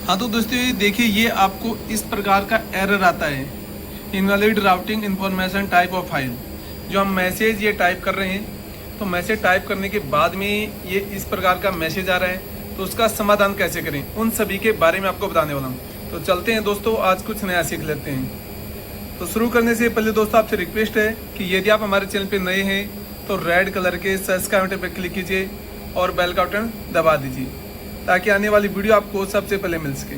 हाँ तो दोस्तों ये देखिए, ये आपको इस प्रकार का एरर आता है, invalid routing information type of file. जो हम मैसेज ये टाइप कर रहे हैं, तो मैसेज टाइप करने के बाद में ये इस प्रकार का मैसेज आ रहा है, तो उसका समाधान कैसे करें, उन सभी के बारे में आपको बताने वाला हूँ। तो चलते हैं दोस्तों, आज कुछ नया सीख लेते हैं। तो शुरू करने से पहले दोस्तों आपसे रिक्वेस्ट है कि यदि आप हमारे चैनल पर नए हैं तो रेड कलर के सब्सक्राइब बटन पर क्लिक कीजिए और बेल का बटन दबा दीजिए, ताकि आने वाली वीडियो आपको सबसे पहले मिल सके।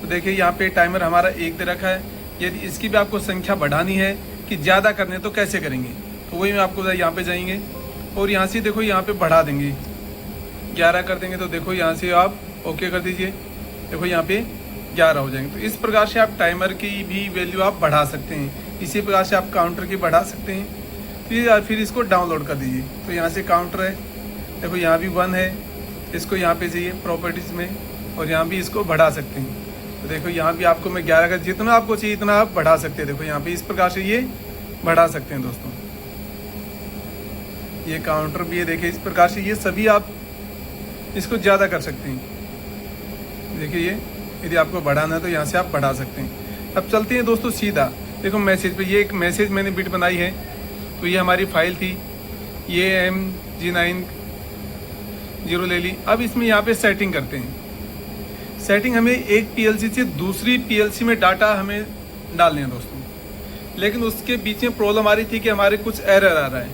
तो देखिए यहाँ पे टाइमर हमारा 1 दे रखा है। यदि इसकी भी आपको संख्या बढ़ानी है कि ज़्यादा करने तो कैसे करेंगे, तो वही मैं आपको यहाँ पे जाएंगे और यहाँ से देखो यहाँ पे बढ़ा देंगे, 11 कर देंगे। तो देखो यहाँ से आप ओके कर दीजिए, देखो यहाँ पे 11 हो जाएंगे। तो इस प्रकार से आप टाइमर की भी वैल्यू आप बढ़ा सकते हैं, इसी प्रकार से आप काउंटर की बढ़ा सकते हैं। फिर इसको डाउनलोड कर दीजिए। तो यहाँ से काउंटर है, देखो यहाँ भी 1 है, इसको यहाँ पे चाहिए प्रॉपर्टीज़ में, और यहाँ भी इसको बढ़ा सकते हैं। तो देखो यहाँ भी आपको मैं 11 का जितना आपको चाहिए इतना आप बढ़ा सकते हैं। देखो यहाँ पे इस प्रकार से ये बढ़ा सकते हैं दोस्तों। ये काउंटर भी है, देखिए इस प्रकार से ये सभी आप इसको ज़्यादा कर सकते हैं। देखिए ये यदि आपको बढ़ाना है तो यहाँ से आप बढ़ा सकते हैं। अब चलते हैं दोस्तों सीधा, देखो मैसेज पे। ये एक मैसेज मैंने बिट बनाई है, तो ये हमारी फाइल थी, ये MG9 0 ले ली। अब इसमें यहाँ पे सेटिंग करते हैं। सेटिंग हमें एक PLC से दूसरी PLC में डाटा हमें डालने हैं दोस्तों, लेकिन उसके बीच में प्रॉब्लम आ रही थी कि हमारे कुछ एरर आ रहा है।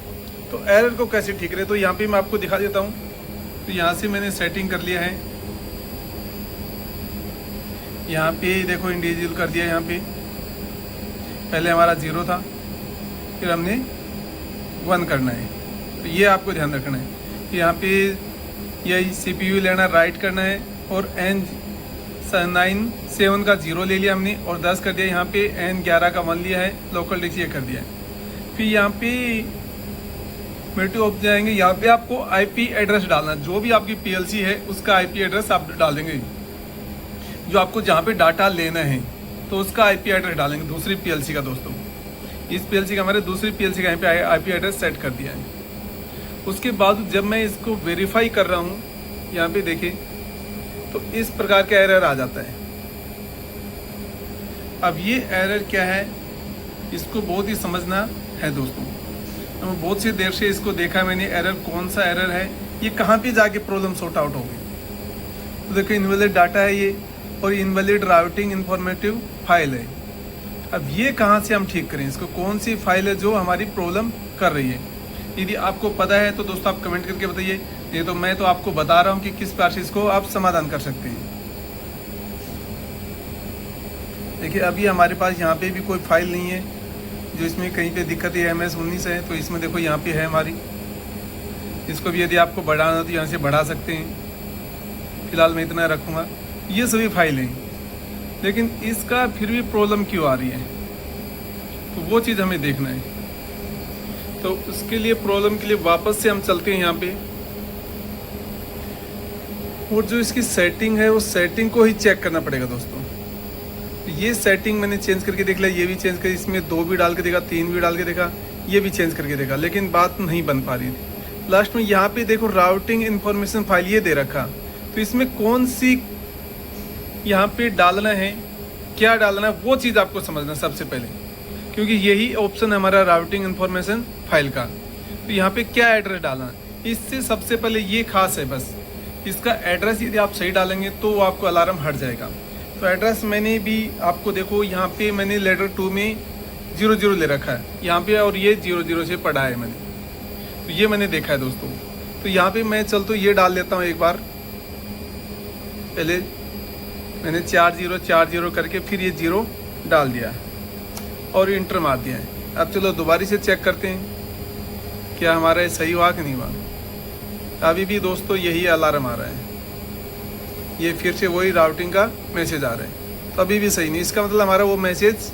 तो एरर को कैसे ठीक करें, तो यहाँ पे मैं आपको दिखा देता हूँ। तो यहाँ से मैंने सेटिंग कर लिया है, यहाँ पे देखो इंडिविजुअल कर दिया। यहाँ पे पहले हमारा 0 था, फिर हमने 1 करना है। तो ये आपको ध्यान रखना है। यहाँ पे यही CPU लेना, राइट करना है, और N7 का 0 ले लिया हमने और 10 कर दिया। यहाँ पे N11 का 1 लिया है, लोकल डिस्क ये कर दिया है। फिर यहाँ पे मेट्रो ऑफ जाएंगे, यहाँ पे आपको IP एड्रेस डालना, जो भी आपकी PLC है उसका IP एड्रेस आप डालेंगे। जो आपको जहाँ पे डाटा लेना है तो उसका IP एड्रेस डालेंगे, दूसरी PLC का दोस्तों। इस PLC का हमारे दूसरी PLC का यहाँ पे IP एड्रेस सेट कर दिया है। उसके बाद जब मैं इसको वेरीफाई कर रहा हूँ, यहाँ पे देखिए, तो इस प्रकार का एरर आ जाता है। अब ये एरर क्या है, इसको बहुत ही समझना है दोस्तों। तो मैं बहुत सी देर से इसको देखा मैंने, एरर कौन सा एरर है, ये कहाँ पे जाके प्रॉब्लम सॉर्ट आउट होगी। तो देखो इनवैलिड डाटा है ये, और इनवैलिड राउटिंग इंफॉर्मेटिव फाइल है। अब ये कहाँ से हम ठीक करें, इसको कौन सी फाइल है जो हमारी प्रॉब्लम कर रही है। यदि आपको पता है तो दोस्तों आप कमेंट करके बताइए। ये तो मैं तो आपको बता रहा हूँ कि किस प्रकार से इसको आप समाधान कर सकते हैं। देखिए अभी हमारे पास यहाँ पे भी कोई फाइल नहीं है जो इसमें कहीं पे दिक्कत है। MS19 है, तो इसमें देखो यहाँ पे है हमारी। इसको भी यदि आपको बढ़ाना हो तो यहाँ से बढ़ा सकते हैं। फिलहाल मैं इतना रखूँगा। ये सभी फाइल हैं, लेकिन इसका फिर भी प्रॉब्लम क्यों आ रही है, तो वो चीज़ हमें देखना है। तो उसके लिए प्रॉब्लम के लिए वापस से हम चलते हैं यहाँ पे, और जो इसकी सेटिंग है उस सेटिंग को ही चेक करना पड़ेगा दोस्तों। ये सेटिंग मैंने चेंज करके देख लिया, ये भी चेंज कर, इसमें 2 भी डाल के देखा, 3 भी डाल के देखा, ये भी चेंज करके देखा, लेकिन बात नहीं बन पा रही थी। लास्ट में यहाँ पे देखो राउटिंग इन्फॉर्मेशन फाइल ये दे रखा, तो इसमें कौन सी यहाँ पे डालना है, क्या डालना है, वो चीज़ आपको समझना सबसे पहले, क्योंकि यही ऑप्शन है हमारा राउटिंग इन्फॉर्मेशन फाइल का। तो यहाँ पे क्या एड्रेस डालना है, इससे सबसे पहले ये खास है, बस इसका एड्रेस यदि आप सही डालेंगे तो आपको अलार्म हट जाएगा। तो एड्रेस मैंने भी आपको देखो यहाँ पे मैंने लेटर 2 में 00 ले रखा है यहाँ पे, और ये 00 से पढ़ा है मैंने, तो ये मैंने देखा है दोस्तों। तो यहाँ पे मैं चलता ये डाल लेता हूँ एक बार। पहले मैंने 4040 करके फिर ये 0 डाल दिया और इंटर मार दिया है। अब चलो दोबारा से चेक करते हैं क्या हमारा ये सही हुआ कि नहीं हुआ। अभी भी दोस्तों यही अलार्म आ रहा है, ये फिर से वही राउटिंग का मैसेज आ रहा है, तो अभी भी सही नहीं। इसका मतलब हमारा वो मैसेज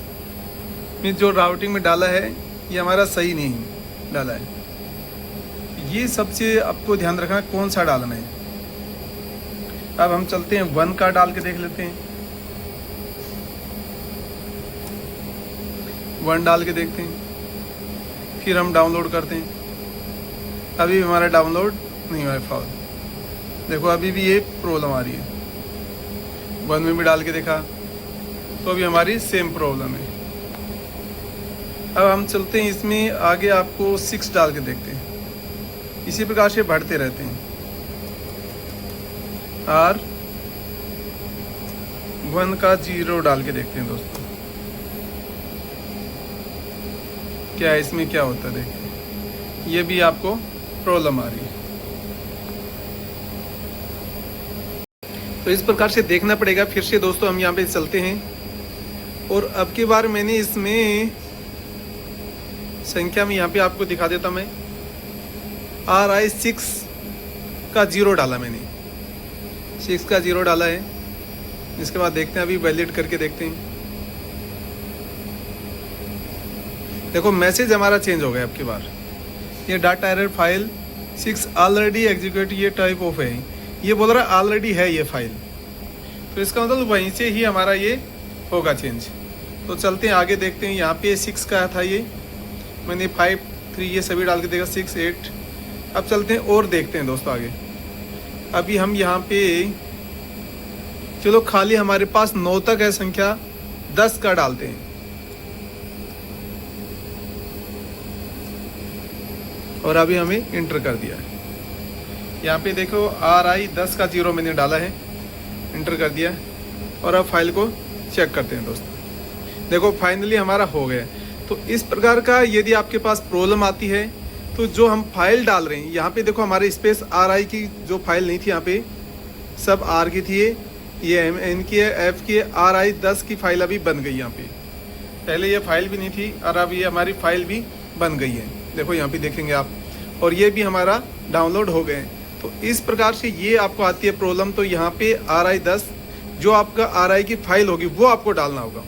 में जो राउटिंग में डाला है ये हमारा सही नहीं डाला है। ये सबसे आपको ध्यान रखना कौन सा डालना है। अब हम चलते हैं 1 का डाल के देख लेते हैं, 1 डाल के देखते हैं, फिर हम डाउनलोड करते हैं। अभी हमारा डाउनलोड नहीं हुआ है फाइल, देखो अभी भी ये प्रॉब्लम आ रही है। 1 में भी डाल के देखा तो भी हमारी सेम प्रॉब्लम है। अब हम चलते हैं इसमें आगे, आपको 6 डाल के देखते हैं। इसी प्रकार से बढ़ते रहते हैं। R1 का 0 डाल के देखते हैं दोस्तों, क्या इसमें क्या होता है। देखिए ये भी आपको प्रॉब्लम आ रही है। तो इस प्रकार से देखना पड़ेगा। फिर से दोस्तों हम यहाँ पे चलते हैं और अब की बार मैंने इसमें संख्या में यहाँ पे आपको दिखा देता मैं। RI6 का 0 डाला मैंने, 6 का 0 डाला है। इसके बाद देखते हैं, अभी वैलिड करके देखते हैं। देखो मैसेज हमारा चेंज हो गया अब की बार। ये data error file 6 already execute, ये टाइप ऑफ है, ये बोल रहा है ऑलरेडी है ये फाइल। तो इसका मतलब वहीं से ही हमारा ये होगा चेंज। तो चलते हैं आगे देखते हैं। यहाँ पे 6 का था, ये मैंने 5, 3 ये सभी डाल के देखा, 6, 8। अब चलते हैं और देखते हैं दोस्तों आगे। अभी हम यहाँ पे चलो खाली हमारे पास 9 तक है संख्या, 10 का डालते हैं। और अभी हमें इंटर कर दिया है। यहाँ पे देखो RI 10 का 0 मैंने डाला है, इंटर कर दिया। और अब फाइल को चेक करते हैं दोस्तों। देखो फाइनली हमारा हो गया। तो इस प्रकार का यदि आपके पास प्रॉब्लम आती है तो जो हम फाइल डाल रहे हैं, यहाँ पे देखो हमारे स्पेस RI की जो फाइल नहीं थी, यहाँ पे सब R की थी, ये N की है, F की है। RI 10 की फाइल अभी बन गई यहाँ पे। पहले ये फाइल भी नहीं थी और अब ये हमारी फाइल भी बन गई है। देखो यहाँ पे देखेंगे आप, और ये भी हमारा डाउनलोड हो गए। तो इस प्रकार से ये आपको आती है प्रॉब्लम। तो यहाँ पे RI 10 जो आपका RI की फाइल होगी वो आपको डालना होगा।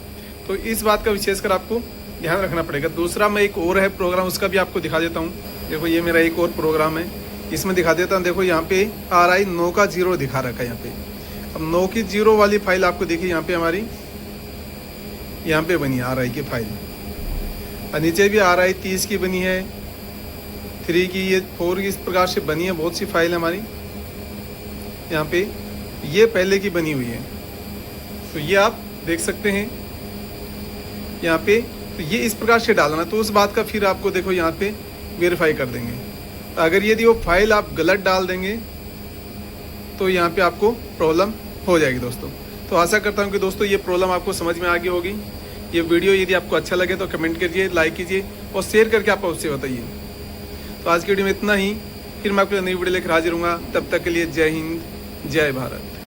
तो इस बात का विशेषकर आपको ध्यान रखना पड़ेगा। दूसरा मैं एक और है प्रोग्राम, उसका भी आपको दिखा देता हूँ। देखो ये मेरा एक और प्रोग्राम है, इसमें दिखा देता हूँ। देखो यहाँ पे RI 9 का 0 दिखा रखा है यहाँ पे। अब 9 की 0 वाली फाइल आपको देखिए यहाँ पे हमारी यहाँ पे बनी है RI की फाइल, और नीचे भी RI 30 की बनी है, 3 की, ये 4 की, इस प्रकार से बनी है। बहुत सी फाइल हमारी यहाँ पे ये पहले की बनी हुई है। तो ये आप देख सकते हैं यहाँ पे। तो ये इस प्रकार से डालना, तो उस बात का फिर आपको देखो यहाँ पे वेरीफाई कर देंगे। अगर यदि वो फाइल आप गलत डाल देंगे तो यहाँ पे आपको प्रॉब्लम हो जाएगी दोस्तों। तो आशा करता हूँ कि दोस्तों ये प्रॉब्लम आपको समझ में आ गई होगी। ये वीडियो यदि आपको अच्छा लगे तो कमेंट कीजिए, लाइक कीजिए और शेयर करके आप उससे बताइए। तो आज की वीडियो में इतना ही, फिर मैं आपको नई वीडियो लेकर हाजिर हूँगा। तब तक के लिए जय हिंद, जय भारत।